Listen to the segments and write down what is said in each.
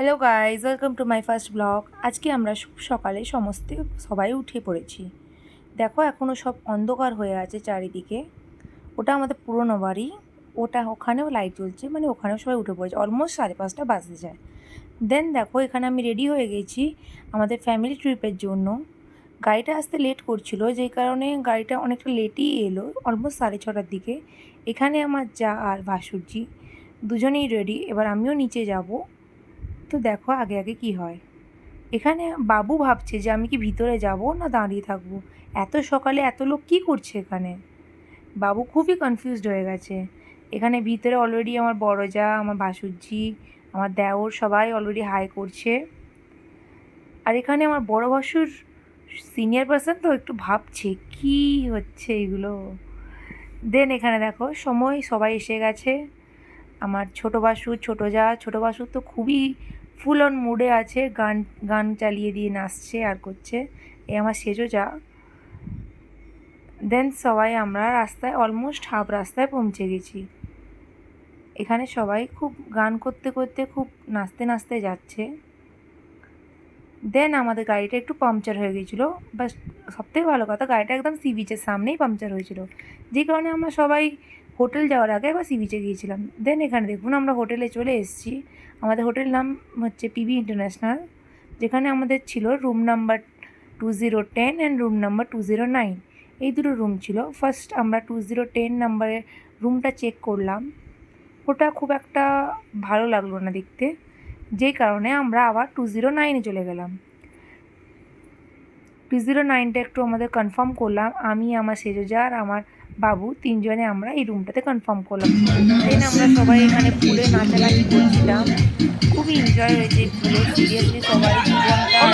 Hello guys, welcome to my first blog. আজকে আমরা সকালে সবাই উঠে পড়েছি। দেখো এখনও সব অন্ধকার হয়ে আছে চারিদিকে। ওটা আমাদের পুরনো বাড়ি, ওখানেও লাইট জ্বলছে, মানে ওখানেও সবাই উঠে পড়েছে। অলমোস্ট 5:30 বাজতে যায়। দেন দেখো এখানে আমি রেডি হয়ে গেছি আমাদের ফ্যামিলি ট্রিপের জন্য। গাড়িটা আসতে লেট করছিল, যেই কারণে গাড়িটা অনেকটা লেটই এলো, অলমোস্ট 6:30টার দিকে। এখানে আমার যা আর ভাসুরজি দুজনেই রেডি, এবার আমিও নিচে যাব। তো দেখো আগে আগে কি হয়। এখানে বাবু ভাবছে যে আমি কি ভিতরে যাব না দাঁড়িয়ে থাকবো, এত সকালে এত লোক কি করছে এখানে। বাবু খুবই কনফিউজড হয়ে গেছে। এখানে ভিতরে অলরেডি আমার বড় যা, আমার ভাসুরজি, আমার দেওর সবাই অলরেডি হাই করছে। আর এখানে আমার বড় ভাসুর সিনিয়র পার্সন, তো একটু ভাবছে কি হচ্ছে এগুলো। দেন এখানে দেখো সবাই এসে গেছে। আমার ছোটো বাসু, ছোটো বাসু তো খুবই ফুল অন মুডে আছে, গান গান চালিয়ে দিয়ে নাচছে আর করছে। এই আমার সেজো যা। দেন সবাই আমরা রাস্তায় অলমোস্ট হাফ রাস্তায় পৌঁছে গেছি। এখানে সবাই খুব গান করতে করতে খুব নাচতে নাচতে যাচ্ছে। দেন আমাদের গাড়িটা একটু পাংচার হয়ে গেছিলো, বাস সবথেকে ভালো কথা গাড়িটা একদম সি বিচের সামনেই পাংচার হয়েছিল, যে কারণে আমরা সবাই হোটেল যাওয়ার আগে আবার সি বিচে গিয়েছিলাম। দেন এখানে দেখুন আমরা হোটেলে চলে এসেছি। আমাদের হোটেল নাম হচ্ছে পিবি ইন্টারন্যাশনাল, যেখানে আমাদের ছিল room number 2010 and room number 209। এই দুটো রুম ছিল। ফার্স্ট আমরা 2010 নাম্বারের রুমটা চেক করলাম, ওটা খুব একটা ভালো লাগলো না দেখতে, যেই কারণে আমরা আবার 209-এ চলে গেলাম। 209টা একটু আমাদের কনফার্ম করলাম, আমি, আমার সেজোজা আর আমার বাবু তিনজনে আমরা এই রুমটাতে কনফার্ম করলাম। দেন আমরা সবাই এখানে পুলে নাচানাচি করছিলাম, খুবই এনজয় হয়েছে পুলে। সিরিয়াসলি সবাই 2 ঘন্টা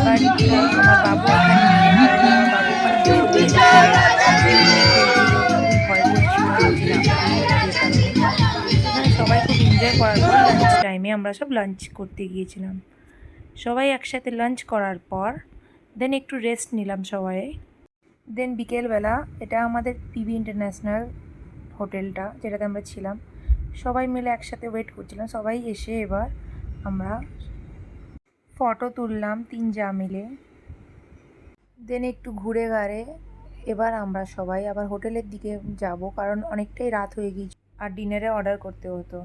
বাট আমার বাবু এখানে নেই, কারণ আমার বাবু ওখানে বসে বসে খেলছিল, খুবই ভয় করছিল নিচে নামতে, যে কারণে এখানে সবাই খুব এনজয় করার পর লাঞ্চ টাইমে আমরা সব লাঞ্চ করতে গিয়েছিলাম। সবাই একসাথে লাঞ্চ করার পর দেন একটু রেস্ট নিলাম সবাই। দেন বিকেলবেলা, এটা আমাদের পিবি ইন্টারন্যাশনাল হোটেলটা যেটাতে আমরা ছিলাম, সবাই মিলে একসাথে ওয়েট করছিলাম। সবাই এসে এবার আমরা ফটো তুললাম 3 যা মিলে। দেন একটু ঘুরে ঘাড়ে এবার আমরা সবাই আবার হোটেলের দিকে যাব, কারণ অনেকটাই রাত হয়ে গিয়েছে আর ডিনারে অর্ডার করতে হতো।